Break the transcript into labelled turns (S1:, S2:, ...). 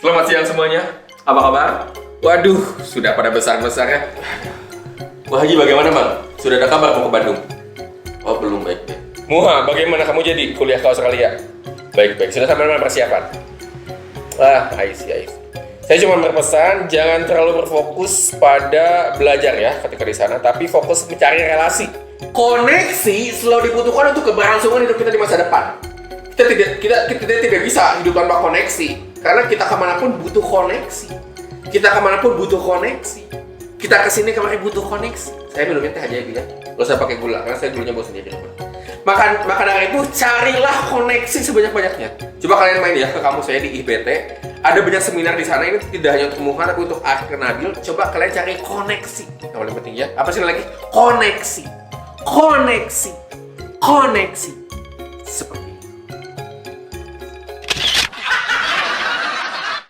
S1: Selamat siang semuanya. Apa kabar? Waduh, sudah pada besar-besar ya. Wah Haji, bagaimana bang? Sudah ada kabar mau ke Bandung? Oh belum, baik-baik. Muha, bagaimana kamu jadi kuliah ke Australia? Baik-baik, sudah sampai mana persiapan? I see. Saya cuma berpesan, jangan terlalu berfokus pada belajar ya ketika di sana, tapi fokus mencari relasi. Koneksi selalu dibutuhkan untuk keberlangsungan hidup kita di masa depan. Kita tidak bisa hidup tanpa koneksi, karena kita kemanapun butuh koneksi. Kita kesini kemarin butuh koneksi. Saya minumnya teh aja ya, nggak usah pakai gula, karena saya gulanya bawa sendiri. Maka dari itu carilah koneksi sebanyak-banyaknya. Coba kalian main ya ke kampus saya di IBT. Ada banyak seminar di sana, ini tidak hanya untuk Muhan, tapi untuk Akhir Nabil. Coba kalian cari koneksi. Yang paling penting ya. Apa sih lagi? Koneksi. Seperti